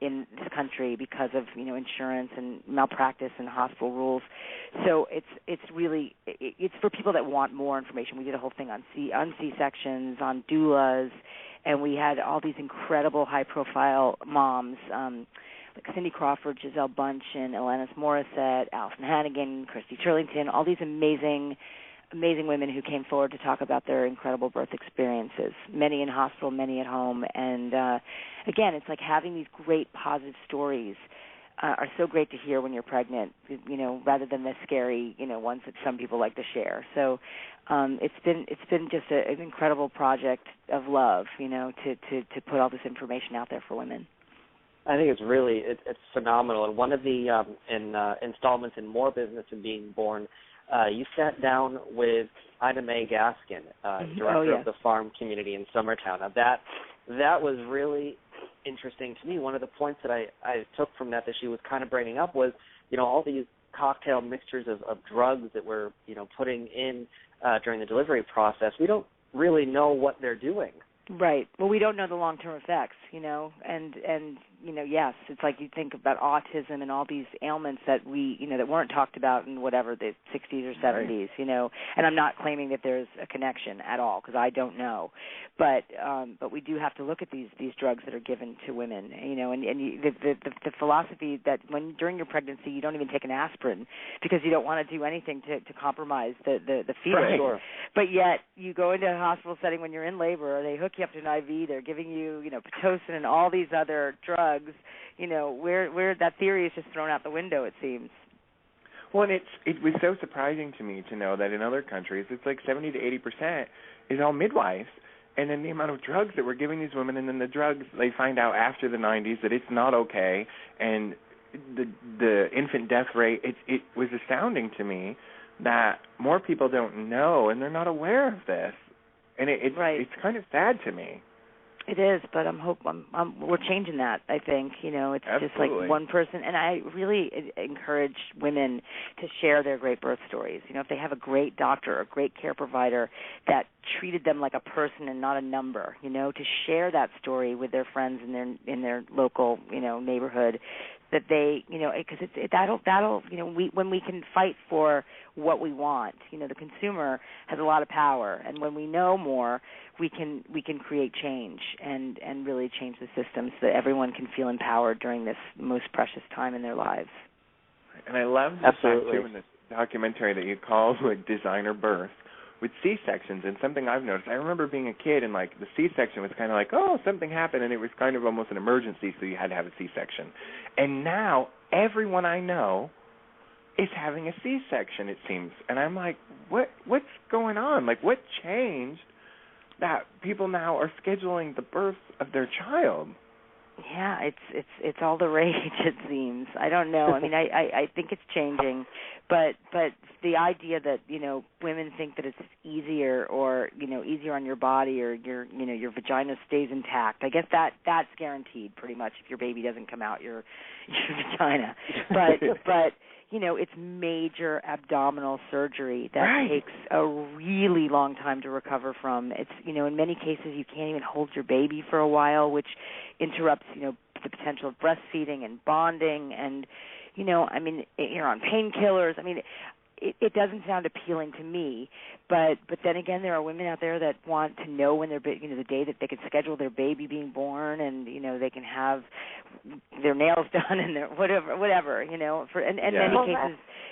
in this country because of, insurance and malpractice and hospital rules. So it's really for people that want more information. We did a whole thing on C-sections, on doulas, and we had all these incredible high-profile moms, like Cindy Crawford, Giselle Bundchen, Alanis Morissette, Alison Hannigan, Christy Turlington, all these amazing women who came forward to talk about their incredible birth experiences, many in hospital, many at home. And, again, it's like having these great positive stories are so great to hear when you're pregnant, rather than the scary, ones that some people like to share. So it's been just an incredible project of love, to put all this information out there for women. I think it's really it's phenomenal. And one of the installments in More Business and Being Born, you sat down with Ida Mae Gaskin, director of the farm community in Summertown. Now that was really interesting to me. One of the points that I took from that she was kind of bringing up was, all these cocktail mixtures of drugs that we're, putting in during the delivery process. We don't really know what they're doing. Right. Well, we don't know the long-term effects, and yes, it's like you think about autism and all these ailments that that weren't talked about in the 60s or 70s, and I'm not claiming that there's a connection at all because I don't know, but we do have to look at these drugs that are given to women, the philosophy that during your pregnancy you don't even take an aspirin because you don't want to do anything to compromise the fetus. Right. Sure. But yet you go into a hospital setting when you're in labor, they hook you up to an IV, they're giving you, Pitocin and all these other drugs, where that theory is just thrown out the window, it seems. Well, and it was so surprising to me to know that in other countries it's like 70 to 80% is all midwives, and then the amount of drugs that we're giving these women, and then the drugs they find out after the 90s that it's not okay, and the infant death rate, it was astounding to me that more people don't know and they're not aware of this. And it's kind of sad to me. It is, but we're changing that, I think. It's Absolutely. Just like one person. And I really encourage women to share their great birth stories. If they have a great doctor or a great care provider that treated them like a person and not a number, to share that story with their friends in their local, neighborhood, that they, because that'll, when we can fight for what we want, the consumer has a lot of power, and when we know more, we can create change and really change the system so that everyone can feel empowered during this most precious time in their lives. And I love the fact too in this documentary that you call designer birth with C-sections, and something I've noticed. I remember being a kid and the C-section was kind of like, oh, something happened, and it was kind of almost an emergency, so you had to have a C-section. And now everyone I know is having a C-section, it seems. And I'm like, what's going on? Like, what changed that people now are scheduling the birth of their child? Yeah, it's all the rage, it seems. I don't know. I mean, I think it's changing, but the idea that, you know, women think that it's easier or, you know, easier on your body or your vagina stays intact. I guess that's guaranteed pretty much if your baby doesn't come out your vagina. But you know, it's major abdominal surgery that takes a really long time to recover from. It's, you know, in many cases you can't even hold your baby for a while, which interrupts, you know, the potential of breastfeeding and bonding. And, you know, I mean, you're on painkillers. I mean, it doesn't sound appealing to me, but then again, there are women out there that want to know when they're, you know, the day that they could schedule their baby being born, and, you know, they can have their nails done and their whatever, you know.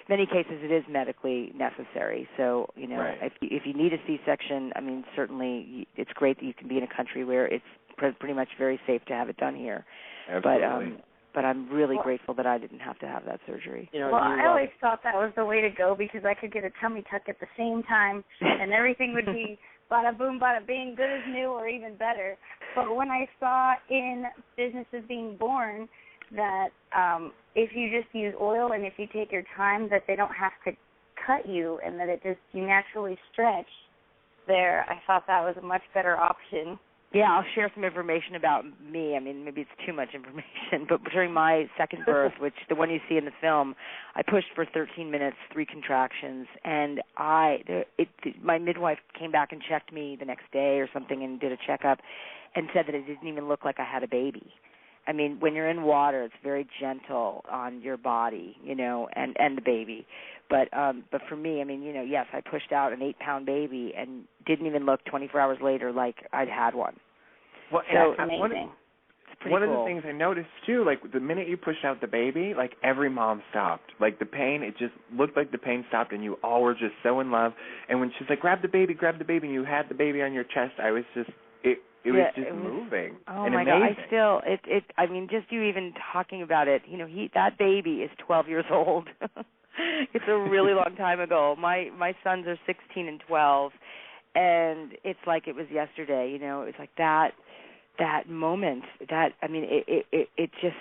Many cases it is medically necessary. So, you know, if you need a C-section, I mean, certainly it's great that you can be in a country where it's pretty much very safe to have it done here. Absolutely. But I'm really grateful that I didn't have to have that surgery. You know, I always thought that was the way to go because I could get a tummy tuck at the same time and everything would be bada boom, bada bing, good as new or even better. But when I saw in Businesses Being Born that if you just use oil and if you take your time that they don't have to cut you and that you naturally stretch there, I thought that was a much better option. Yeah, I'll share some information about me. I mean, maybe it's too much information, but during my second birth, which the one you see in the film, I pushed for 13 minutes, 3 contractions, and my midwife came back and checked me the next day or something and did a checkup and said that it didn't even look like I had a baby. I mean, when you're in water, it's very gentle on your body, you know, and the baby. But for me, I mean, you know, yes, I pushed out an 8-pound baby and didn't even look 24 hours later like I'd had one. Well, so amazing. One of the things I noticed, too, like the minute you pushed out the baby, like every mom stopped. Like the pain, it just looked like the pain stopped and you all were just so in love. And when she's like, grab the baby, and you had the baby on your chest, I was just, it was just moving. Oh, and my amazing. God. I mean, just you even talking about it, you know, that baby is 12 years old. It's a really long time ago. My sons are 16 and 12, and it's like it was yesterday, you know. It's like that moment, that, I mean, it just,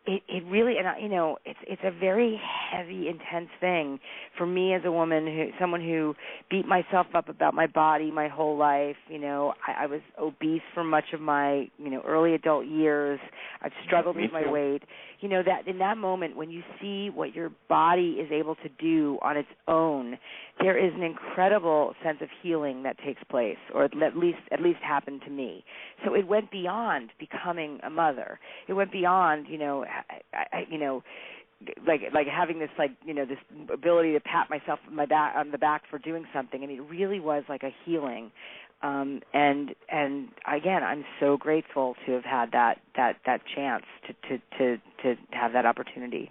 it really, and you know, it's a very heavy, intense thing for me as a woman, someone who beat myself up about my body my whole life. You know, I was obese for much of my, you know, early adult years. I've struggled with my weight. You know, that in that moment when you see what your body is able to do on its own, there is an incredible sense of healing that takes place, or at least happened to me. So it went beyond becoming a mother. It went beyond, you know, like having this, like, you know, this ability to pat myself on the back for doing something. I mean, it really was like a healing. And again, I'm so grateful to have had that chance to have that opportunity.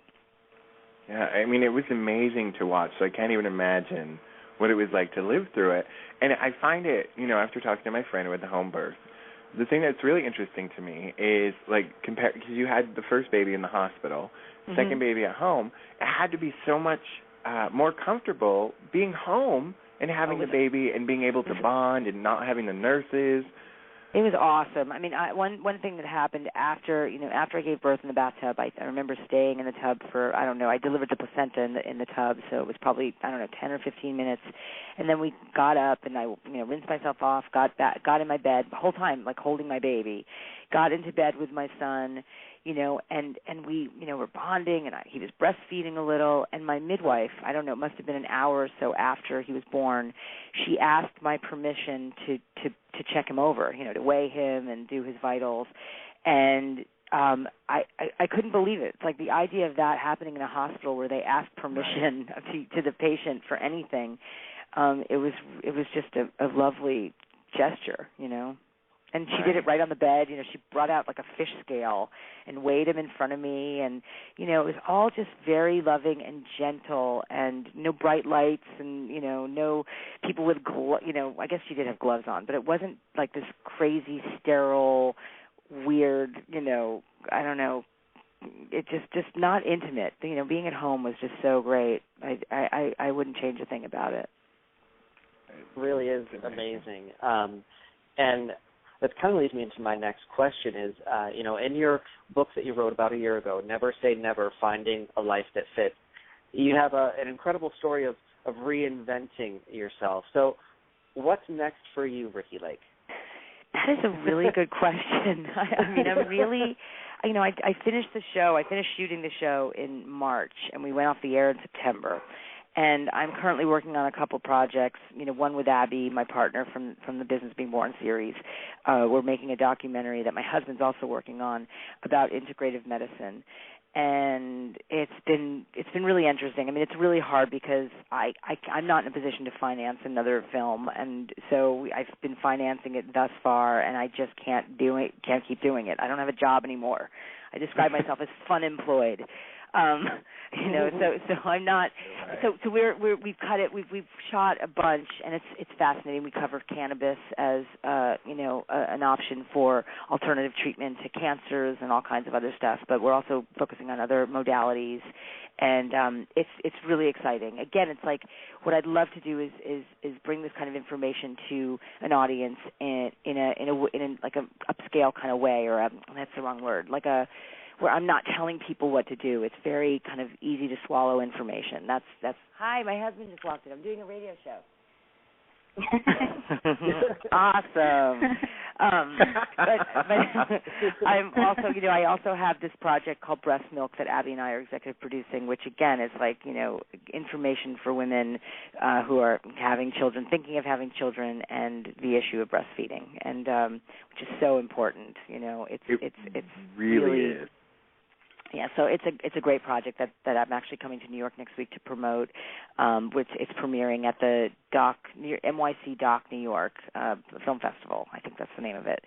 Yeah, I mean, it was amazing to watch, so I can't even imagine what it was like to live through it. And I find it, you know, after talking to my friend with the home birth, the thing that's really interesting to me is, like, because you had the first baby in the hospital, second baby at home, it had to be so much more comfortable being home and having the baby and being able to bond and not having the nurses. It was awesome. I mean, one thing that happened after I gave birth in the bathtub, I remember staying in the tub for, I don't know, I delivered the placenta in the tub, so it was probably, I don't know, 10 or 15 minutes, and then we got up and I, you know, rinsed myself off, got in my bed the whole time, like holding my baby, got into bed with my son, you know, and we, you know, were bonding, and he was breastfeeding a little, and my midwife, I don't know, it must have been an hour or so after he was born, she asked my permission to check him over, you know, to weigh him and do his vitals, and I couldn't believe it. It's like the idea of that happening in a hospital where they ask permission to the patient for anything. It was just a lovely gesture, you know. And she did it right on the bed. You know, she brought out like a fish scale and weighed him in front of me. And, you know, it was all just very loving and gentle, and no bright lights, and, you know, no people with, you know, I guess she did have gloves on, but it wasn't like this crazy, sterile, weird, you know, I don't know, just not intimate. You know, being at home was just so great. I wouldn't change a thing about it. It really is amazing. And that kind of leads me into my next question is, you know, in your book that you wrote about a year ago, Never Say Never, Finding a Life That Fits, you have an incredible story of reinventing yourself. So what's next for you, Ricki Lake? That is a really good question. I mean, I'm really, you know, I finished the show. I finished shooting the show in March, and we went off the air in September. And I'm currently working on a couple projects, you know, one with Abby, my partner from the Business Being Born series. We're making a documentary that my husband's also working on about integrative medicine. And it's been really interesting. I mean, it's really hard because I'm not in a position to finance another film, and so I've been financing it thus far, and I just can't keep doing it. I don't have a job anymore. I describe myself as fun employed. You know, so I'm not. So we've cut it. We've shot a bunch, and it's fascinating. We cover cannabis as you know, an option for alternative treatment to cancers and all kinds of other stuff. But we're also focusing on other modalities, and it's really exciting. Again, it's like what I'd love to do is bring this kind of information to an audience in like a upscale kind of way, or that's the wrong word, like where I'm not telling people what to do. It's very kind of easy to swallow information. That's. Hi, my husband just walked in. I'm doing a radio show. Awesome. But I'm also, you know, I also have this project called Breast Milk that Abby and I are executive producing, which again is like, you know, information for women who are having children, thinking of having children, and the issue of breastfeeding, and which is so important. You know, it's really is. Yeah, so it's a great project that I'm actually coming to New York next week to promote, which it's premiering at the NYC Doc New York Film Festival. I think that's the name of it,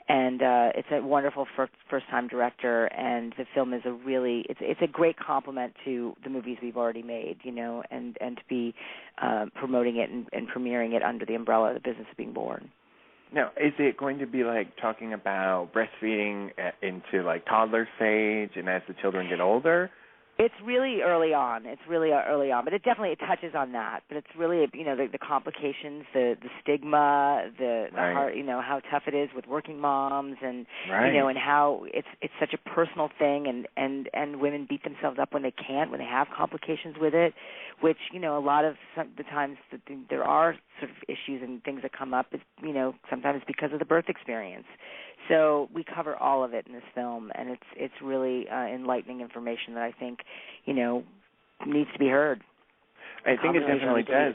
and it's a wonderful first-time director, and the film is it's a great compliment to the movies we've already made, you know, and to be promoting it and premiering it under the umbrella of the Business of Being Born. Now, is it going to be like talking about breastfeeding into like toddler stage and as the children get older? It's really early on. But it definitely touches on that. But it's really, you know, the complications, the stigma, the heart, you know, how tough it is with working moms, and you know, and how it's such a personal thing, and women beat themselves up when they can't, when they have complications with it, which, you know, a lot of the times there are sort of issues and things that come up, is, you know, sometimes because of the birth experience. So we cover all of it in this film, and it's really enlightening information that I think, you know, needs to be heard. I think it definitely does.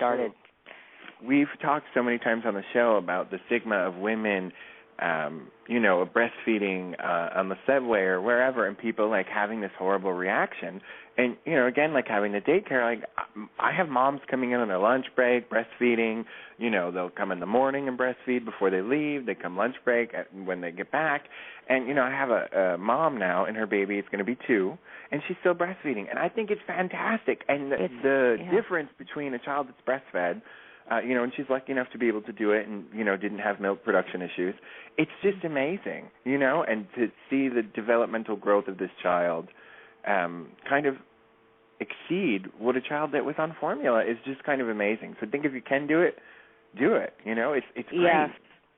We've talked so many times on the show about the stigma of women, you know, breastfeeding on the subway or wherever, and people like having this horrible reaction. And, you know, again, like having the daycare, like I have moms coming in on their lunch break, breastfeeding. You know, they'll come in the morning and breastfeed before they leave. They come lunch break when they get back. And, you know, I have a mom now, and her baby is going to be 2, and she's still breastfeeding. And I think it's fantastic. And the difference between a child that's breastfed, you know, and she's lucky enough to be able to do it and, you know, didn't have milk production issues, it's just amazing, you know, and to see the developmental growth of this child kind of exceed what a child that was on formula is just kind of amazing. So I think if you can do it, you know, it's great. Yeah.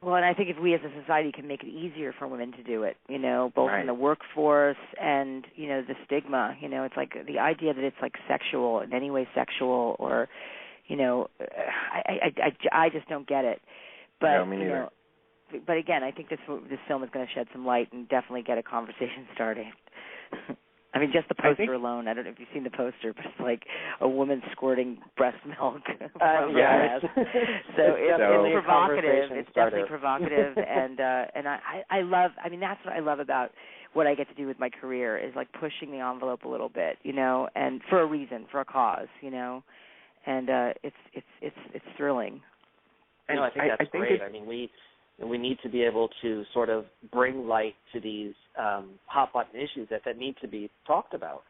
Well, and I think if we as a society can make it easier for women to do it, you know, both in the workforce and, you know, the stigma, you know, it's like the idea that it's like sexual, in any way sexual, or, you know, I just don't get it. But, no, me neither. You know, but again, I think this film is going to shed some light and definitely get a conversation started. I mean, just the poster alone. I don't know if you've seen the poster, but it's like a woman squirting breast milk from her ass. So it's provocative. It's definitely provocative, and I love. I mean, that's what I love about what I get to do with my career, is like pushing the envelope a little bit, you know, and for a reason, for a cause, you know, and it's thrilling. And I think that's great. I mean, we need to be able to sort of bring light to these hot button issues that need to be talked about.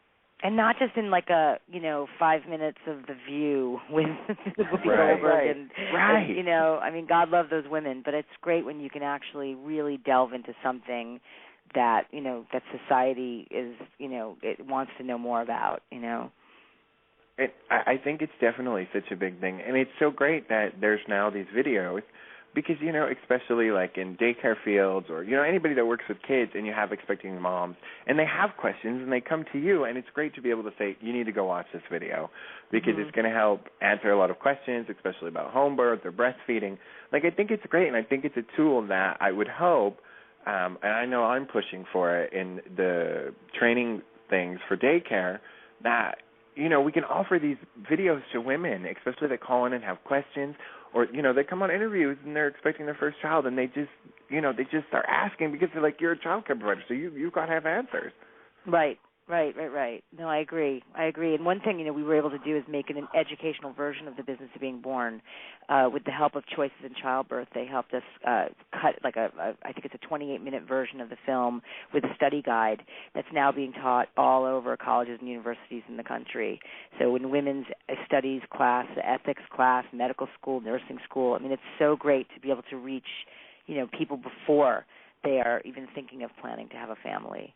And not just in like a, you know, 5 minutes of The View with Goldberg and, you know, I mean, God love those women, but it's great when you can actually really delve into something that, that society is, it wants to know more about, I think it's definitely such a big thing, and it's so great that there's now these videos because, especially like in daycare fields or, anybody that works with kids and you have expecting moms and they have questions and they come to you, and it's great to be able to say, you need to go watch this video because it's going to help answer a lot of questions, especially about home birth or breastfeeding. Like, I think it's great, and I think it's a tool that I would hope, and I know I'm pushing for it in the training things for daycare, that we can offer these videos to women, especially that call in and have questions, or, they come on interviews and they're expecting their first child and they just, they just start asking because they're like, you're a child care provider, so you've got to have answers. Right. No, I agree. And one thing, we were able to do is make an educational version of the business of being born. With the help of Choices in Childbirth, they helped us cut I think it's a 28-minute version of the film with a study guide that's now being taught all over colleges and universities in the country. So in women's studies class, ethics class, medical school, nursing school, I mean, it's so great to be able to reach, people before they are even thinking of planning to have a family.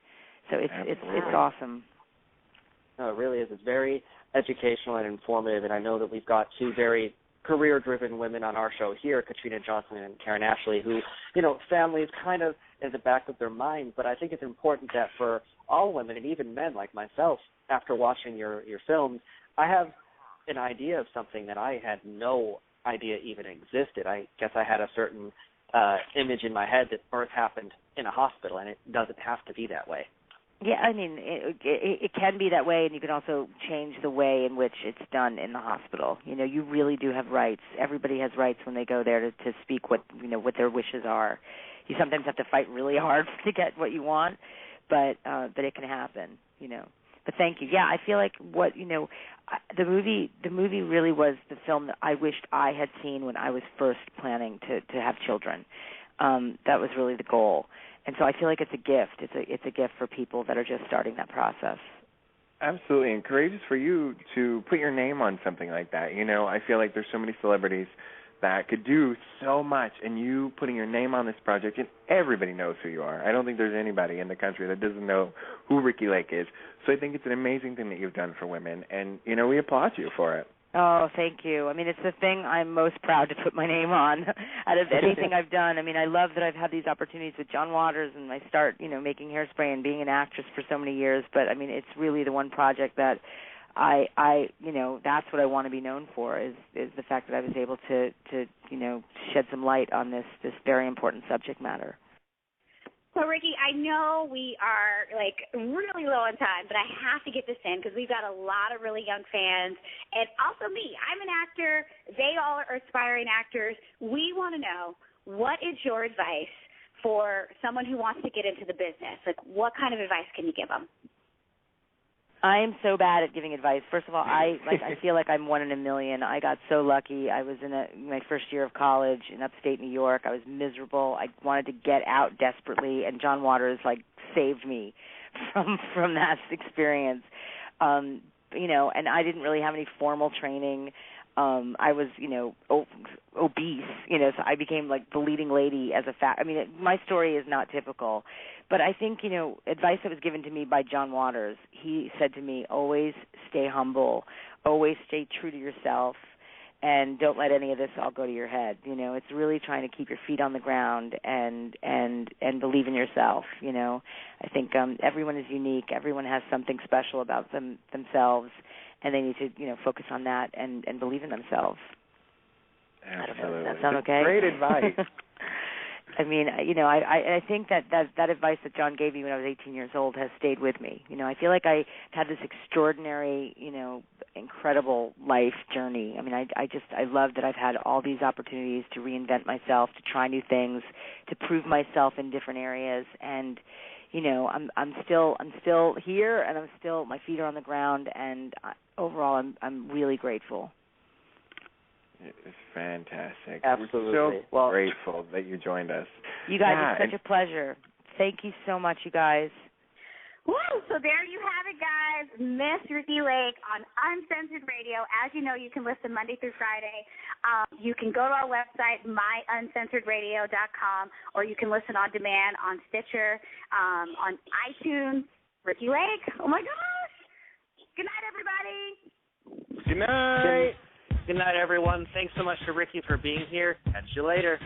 So it's awesome. No, it really is. It's very educational and informative, and I know that we've got two very career-driven women on our show here, Katrina Johnson and Karen Ashley, who, family is kind of in the back of their mind, but I think it's important that for all women and even men like myself, after watching your films, I have an idea of something that I had no idea even existed. I guess I had a certain image in my head that birth happened in a hospital, and it doesn't have to be that way. Yeah, I mean, it can be that way, and you can also change the way in which it's done in the hospital. You really do have rights. Everybody has rights when they go there to speak what their wishes are. You sometimes have to fight really hard to get what you want, but it can happen. But thank you. Yeah, I feel like the movie really was the film that I wished I had seen when I was first planning to have children. That was really the goal. And so I feel like it's a gift. It's a gift for people that are just starting that process. Absolutely, and courageous for you to put your name on something like that. I feel like there's so many celebrities that could do so much, and you putting your name on this project, and everybody knows who you are. I don't think there's anybody in the country that doesn't know who Ricki Lake is. So I think it's an amazing thing that you've done for women, and, we applaud you for it. Oh, thank you. I mean, it's the thing I'm most proud to put my name on out of anything I've done. I mean, I love that I've had these opportunities with John Waters and I start, making hairspray and being an actress for so many years. But, I mean, it's really the one project that I that's what I want to be known for is the fact that I was able to shed some light on this very important subject matter. So, Ricki, I know we are, really low on time, but I have to get this in because we've got a lot of really young fans, and also me. I'm an actor. They all are aspiring actors. We want to know, what is your advice for someone who wants to get into the business? What kind of advice can you give them? I am so bad at giving advice. First of all, I feel like I'm one in a million. I got so lucky. I was in my first year of college in upstate New York. I was miserable. I wanted to get out desperately, and John Waters saved me from that experience. And I didn't really have any formal training. I was, obese, so I became the leading lady as a I mean, my story is not typical, but I think, advice that was given to me by John Waters, he said to me, always stay humble, always stay true to yourself, and don't let any of this all go to your head. It's really trying to keep your feet on the ground and believe in yourself. I think everyone is unique. Everyone has something special about themselves, and they need to, focus on that and believe in themselves. Absolutely. Does that sound okay? Great advice. I mean, I think that advice that John gave me when I was 18 years old has stayed with me. I feel like I had this extraordinary, incredible life journey. I mean, I love that I've had all these opportunities to reinvent myself, to try new things, to prove myself in different areas, and I'm still here, and my feet are on the ground, and overall, I'm really grateful. It's fantastic. Absolutely. We're so grateful that you joined us. You guys, it's such a pleasure. Thank you so much, you guys. Woo! So there you have it, guys. Miss Ricki Lake on Uncensored Radio. As you know, you can listen Monday through Friday. You can go to our website, myuncensoredradio.com, or you can listen on demand on Stitcher, on iTunes. Ricki Lake. Oh, my gosh. Good night, everybody. Good night. Good night, everyone. Thanks so much to Ricki for being here. Catch you later.